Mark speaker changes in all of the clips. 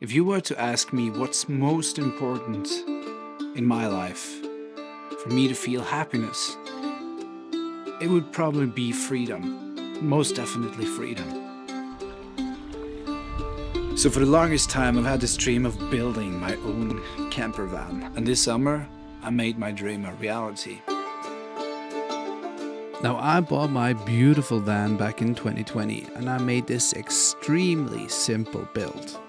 Speaker 1: If you were to ask me what's most important in my life for me to feel happiness, it would probably be freedom. Most definitely freedom. So for the longest time, I've had this dream of building my own camper van. And this summer, I made my dream a reality.
Speaker 2: Now, I bought my beautiful van back in 2020 and I made this extremely simple build.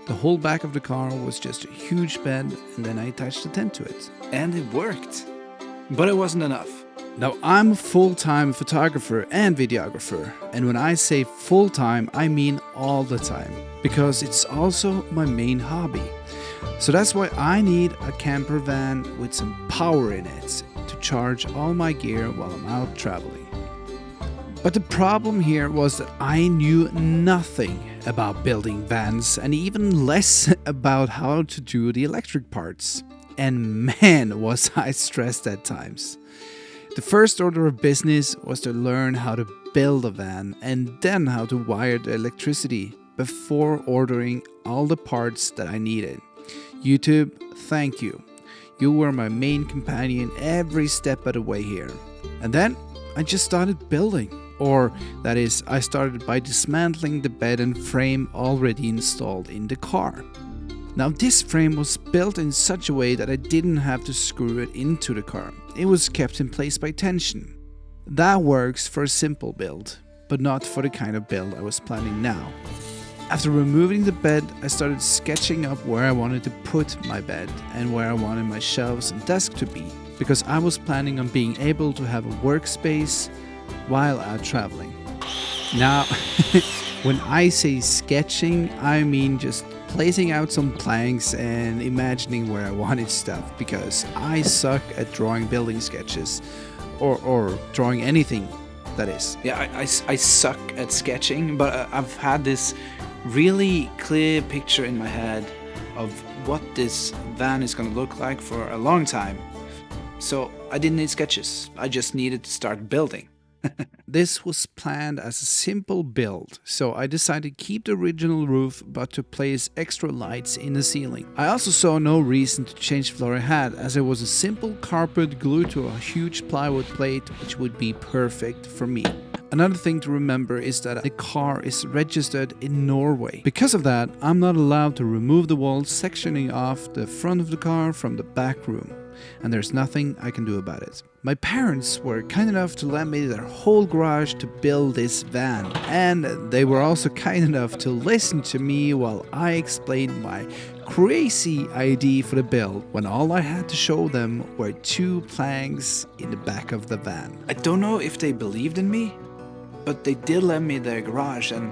Speaker 2: The whole back of the car was just a huge bed and then I attached a tent to it.
Speaker 1: And it worked. But it wasn't enough.
Speaker 2: Now, I'm a full-time photographer and videographer, and when I say full-time, I mean all the time, because it's also my main hobby. So that's why I need a camper van with some power in it to charge all my gear while I'm out traveling. But the problem here was that I knew nothing about building vans and even less about how to do the electric parts. And man, was I stressed at times. The first order of business was to learn how to build a van and then how to wire the electricity before ordering all the parts that I needed. YouTube, thank you. You were my main companion every step of the way here. And then I just started building. Or that is, I started by dismantling the bed and frame already installed in the car. Now this frame was built in such a way that I didn't have to screw it into the car. It was kept in place by tension. That works for a simple build, but not for the kind of build I was planning now. After removing the bed, I started sketching up where I wanted to put my bed and where I wanted my shelves and desk to be, because I was planning on being able to have a workspace while out traveling. Now, when I say sketching, I mean just placing out some planks and imagining where I wanted stuff, because I suck at drawing building sketches or drawing anything, that is.
Speaker 1: Yeah, I suck at sketching, but I've had this really clear picture in my head of what this van is going to look like for a long time. So I didn't need sketches. I just needed to start building.
Speaker 2: This was planned as a simple build, so I decided to keep the original roof but to place extra lights in the ceiling. I also saw no reason to change the floor I had, as it was a simple carpet glued to a huge plywood plate, which would be perfect for me. Another thing to remember is that the car is registered in Norway. Because of that, I'm not allowed to remove the walls sectioning off the front of the car from the back room. And there's nothing I can do about it. My parents were kind enough to lend me their whole garage to build this van, and they were also kind enough to listen to me while I explained my crazy idea for the build, when all I had to show them were 2 planks in the back of the van.
Speaker 1: I don't know if they believed in me, but they did lend me their garage and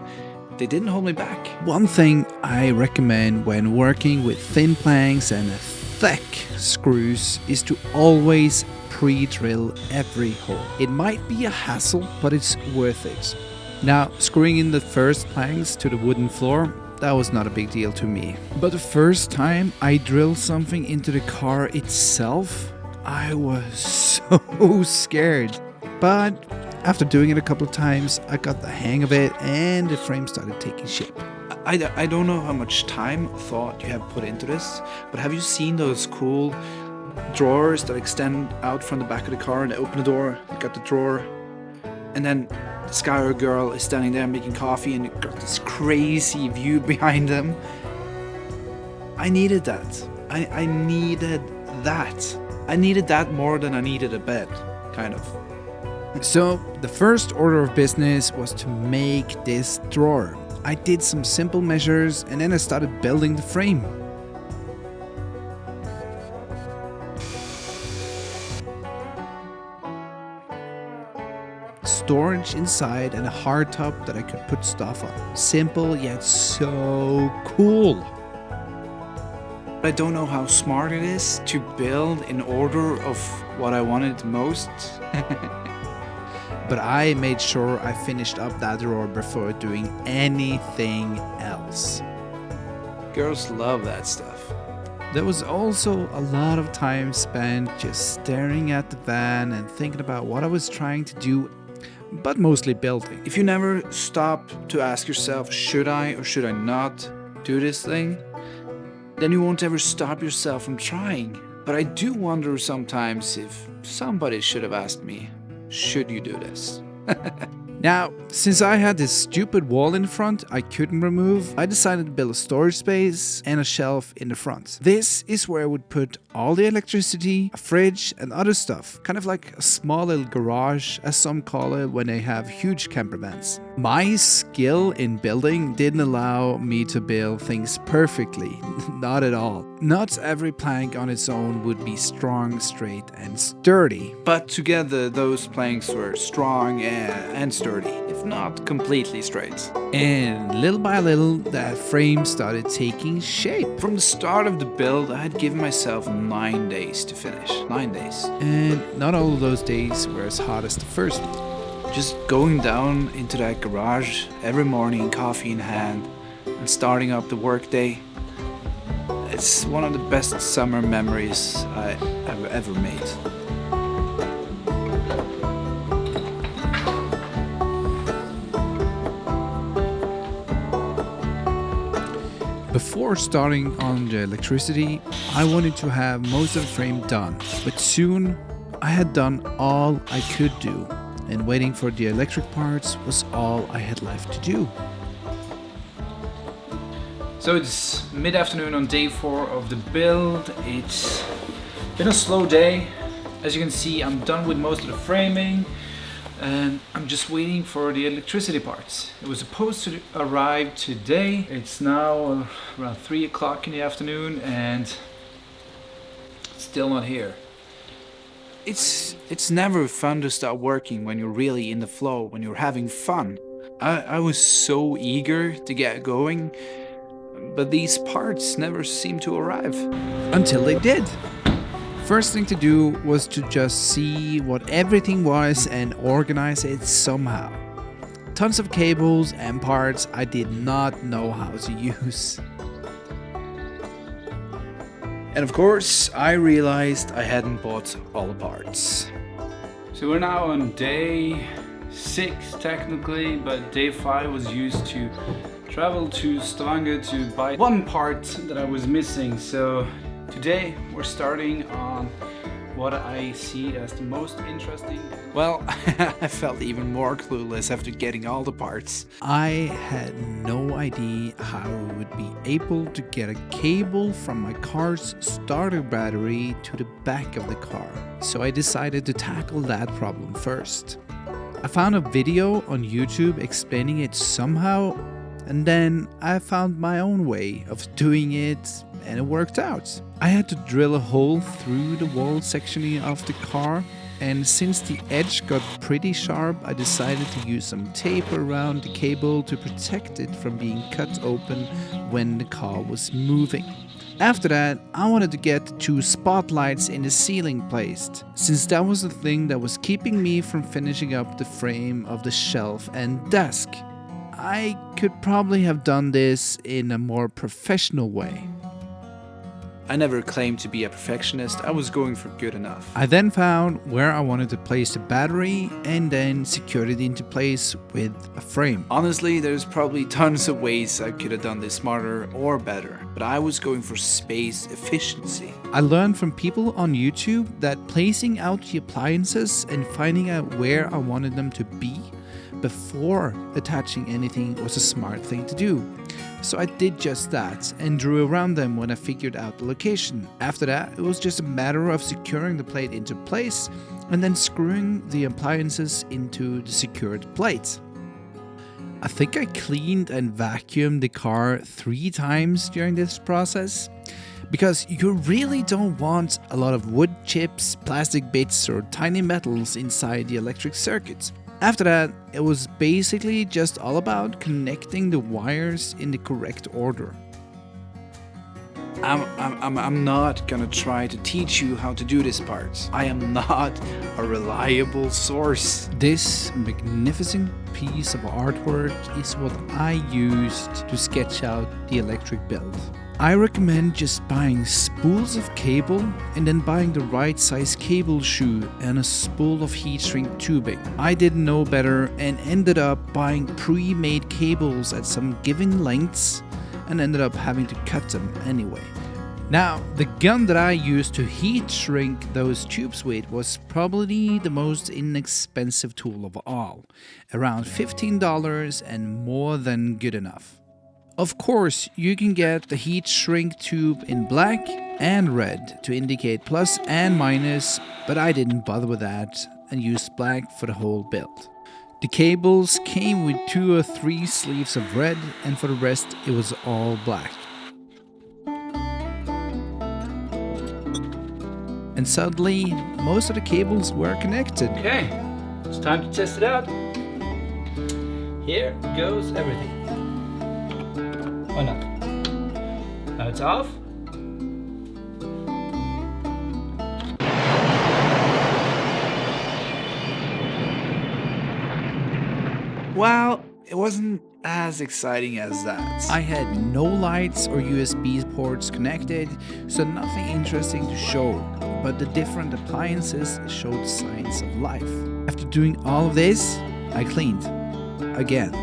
Speaker 1: they didn't hold me back.
Speaker 2: One thing I recommend when working with thin planks and thick screws is to always pre-drill every hole. It might be a hassle, but it's worth it. Now, screwing in the first planks to the wooden floor, that was not a big deal to me. But the first time I drilled something into the car itself, I was so scared. But after doing it a couple of times, I got the hang of it and the frame started taking shape.
Speaker 1: I don't know how much time, thought you have put into this, but have you seen those cool drawers that extend out from the back of the car and they open the door, you got the drawer, and then this guy or girl is standing there making coffee and you got this crazy view behind them? I needed that. I needed that. I needed that more than I needed a bed, kind of.
Speaker 2: So the first order of business was to make this drawer. I did some simple measures and then I started building the frame. Storage inside and a hard top that I could put stuff on. Simple yet so cool.
Speaker 1: I don't know how smart it is to build in order of what I wanted the most.
Speaker 2: But I made sure I finished up that drawer before doing anything else.
Speaker 1: Girls love that stuff.
Speaker 2: There was also a lot of time spent just staring at the van and thinking about what I was trying to do, but mostly building.
Speaker 1: If you never stop to ask yourself, should I or should I not do this thing? then you won't ever stop yourself from trying. But I do wonder sometimes if somebody should have asked me, should you do this?
Speaker 2: Now, since I had this stupid wall in front I couldn't remove, I decided to build a storage space and a shelf in the front. This is where I would put all the electricity, a fridge and other stuff. Kind of like a small little garage, as some call it when they have huge campervans. My skill in building didn't allow me to build things perfectly. Not at all. Not every plank on its own would be strong, straight and sturdy.
Speaker 1: But together those planks were strong and sturdy, if not completely straight.
Speaker 2: And little by little, that frame started taking shape.
Speaker 1: From the start of the build, I had given myself 9 days to finish. 9 days.
Speaker 2: And not all of those days were as hot as the first.
Speaker 1: Just going down into that garage every morning, coffee in hand, and starting up the workday. It's one of the best summer memories I have ever made.
Speaker 2: Before starting on the electricity, I wanted to have most of the frame done, but soon I had done all I could do, and waiting for the electric parts was all I had left to do.
Speaker 1: So it's mid-afternoon on day 4 of the build. It's been a slow day. As you can see, I'm done with most of the framing and I'm just waiting for the electricity parts. It was supposed to arrive today. It's now around 3 o'clock in the afternoon and it's still not here. It's never fun to start working when you're really in the flow, when you're having fun. I was so eager to get going, but these parts never seem to arrive.
Speaker 2: Until they did. First thing to do was to just see what everything was and organize it somehow. Tons of cables and parts I did not know how to use.
Speaker 1: And of course, I realized I hadn't bought all the parts. So we're now on day 6 technically, but day 5 was used to travel to Stavanger to buy one part that I was missing. So today we're starting on what I see as the most interesting. Well, I felt even more clueless after getting all the parts.
Speaker 2: I had no idea how I would be able to get a cable from my car's starter battery to the back of the car. So I decided to tackle that problem first. I found a video on YouTube explaining it somehow, and then I found my own way of doing it and it worked out. I had to drill a hole through the wall section of the car, and since the edge got pretty sharp, I decided to use some tape around the cable to protect it from being cut open when the car was moving. After that, I wanted to get the 2 spotlights in the ceiling placed, since that was the thing that was keeping me from finishing up the frame of the shelf and desk. I could probably have done this in a more professional way.
Speaker 1: I never claimed to be a perfectionist, I was going for good enough.
Speaker 2: I then found where I wanted to place the battery and then secured it into place with a frame.
Speaker 1: Honestly, there's probably tons of ways I could have done this smarter or better, but I was going for space efficiency.
Speaker 2: I learned from people on YouTube that placing out the appliances and finding out where I wanted them to be before attaching anything was a smart thing to do. So I did just that and drew around them when I figured out the location. After that, it was just a matter of securing the plate into place and then screwing the appliances into the secured plate. I think I cleaned and vacuumed the car 3 times during this process, because you really don't want a lot of wood chips, plastic bits or tiny metals inside the electric circuit. After that, it was basically just all about connecting the wires in the correct order.
Speaker 1: I'm not gonna try to teach you how to do this part. I am not a reliable source.
Speaker 2: This magnificent piece of artwork is what I used to sketch out the electric build. I recommend just buying spools of cable and then buying the right size cable shoe and a spool of heat shrink tubing. I didn't know better and ended up buying pre-made cables at some given lengths and ended up having to cut them anyway. Now, the gun that I used to heat shrink those tubes with was probably the most inexpensive tool of all, around $15 and more than good enough. Of course, you can get the heat shrink tube in black and red to indicate plus and minus, but I didn't bother with that and used black for the whole build. The cables came with 2 or 3 sleeves of red, and for the rest it was all black. And suddenly, most of the cables were connected.
Speaker 1: Okay, it's time to test it out. Here goes everything. Why not? Now it's off. Well, it wasn't as exciting as that.
Speaker 2: I had no lights or USB ports connected, so nothing interesting to show, but the different appliances showed signs of life. After doing all of this, I cleaned again,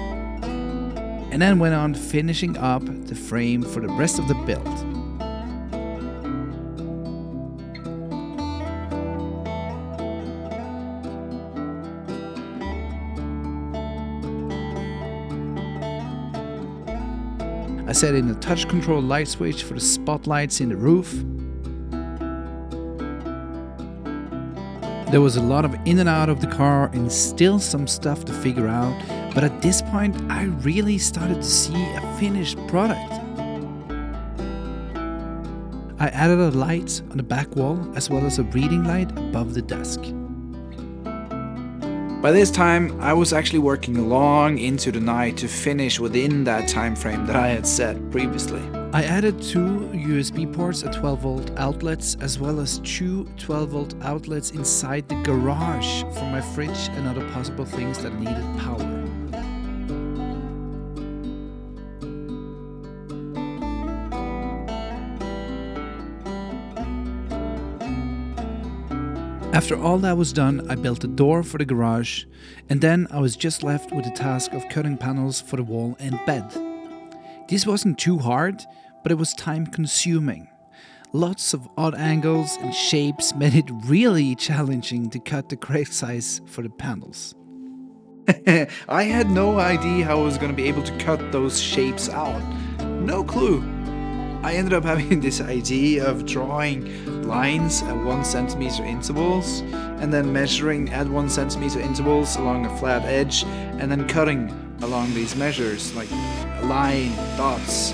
Speaker 2: and then went on finishing up the frame for the rest of the build. I set in a touch control light switch for the spotlights in the roof. There was a lot of in and out of the car and still some stuff to figure out, but at this point I really started to see a finished product. I added a light on the back wall as well as a reading light above the desk.
Speaker 1: By this time, I was actually working long into the night to finish within that time frame that I had set previously.
Speaker 2: I added 2 USB ports at 12-volt outlets as well as 2 12-volt outlets inside the garage for my fridge and other possible things that needed power. After all that was done, I built a door for the garage, and then I was just left with the task of cutting panels for the wall and bed. This wasn't too hard, but it was time consuming. Lots of odd angles and shapes made it really challenging to cut the correct size for the panels.
Speaker 1: I had no idea how I was going to be able to cut those shapes out. No clue. I ended up having this idea of drawing lines at 1 centimeter intervals and then measuring at 1 centimeter intervals along a flat edge and then cutting along these measures like a line, dots.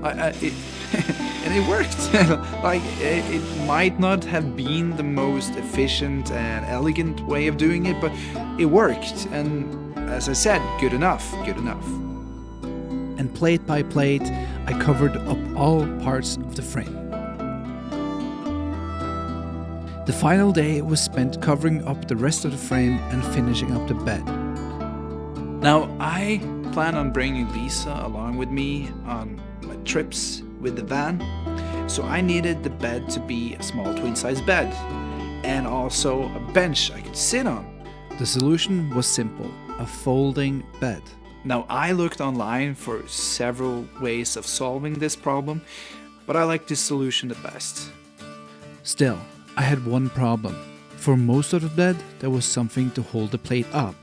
Speaker 1: And it worked. Like it might not have been the most efficient and elegant way of doing it, but it worked, and as I said, good enough.
Speaker 2: And plate by plate, I covered up all parts of the frame. The final day was spent covering up the rest of the frame and finishing up the bed.
Speaker 1: Now, I plan on bringing Lisa along with me on my trips with the van, so I needed the bed to be a small twin-size bed and also a bench I could sit on.
Speaker 2: The solution was simple, a folding bed.
Speaker 1: Now, I looked online for several ways of solving this problem, but I like this solution the best.
Speaker 2: Still, I had one problem. For most of the bed, there was something to hold the plate up,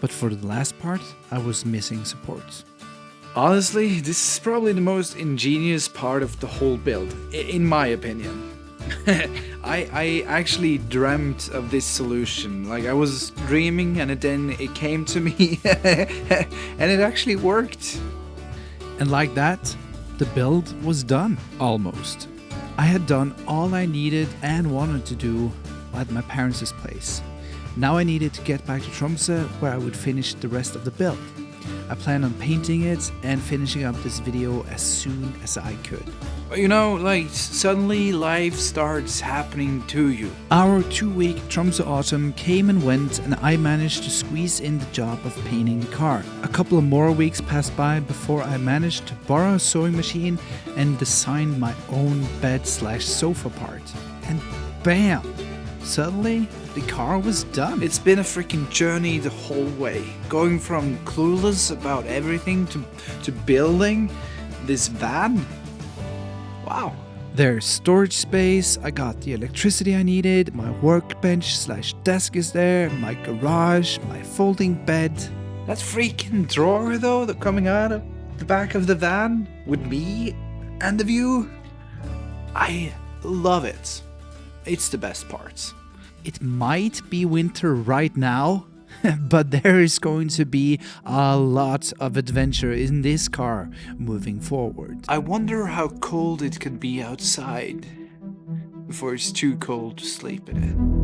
Speaker 2: but for the last part, I was missing supports.
Speaker 1: Honestly, this is probably the most ingenious part of the whole build, in my opinion. I actually dreamt of this solution. Like, I was dreaming and then it came to me and it actually worked.
Speaker 2: And like that, the build was done, almost. I had done all I needed and wanted to do at my parents' place. Now I needed to get back to Tromsø where I would finish the rest of the build. I plan on painting it and finishing up this video as soon as I could.
Speaker 1: You know, like, suddenly life starts happening to you.
Speaker 2: Our 2-week Tromsø autumn came and went, and I managed to squeeze in the job of painting the car. A couple of more weeks passed by before I managed to borrow a sewing machine and design my own bed/sofa part. And bam! Suddenly, the car was done.
Speaker 1: It's been a freaking journey the whole way. Going from clueless about everything to building this van. Wow.
Speaker 2: There's storage space, I got the electricity I needed, my workbench/desk is there, my garage, my folding bed.
Speaker 1: That freaking drawer though, that coming out of the back of the van with me and the view. I love it. It's the best part.
Speaker 2: It might be winter right now, but there is going to be a lot of adventure in this car moving forward.
Speaker 1: I wonder how cold it can be outside before it's too cold to sleep in it.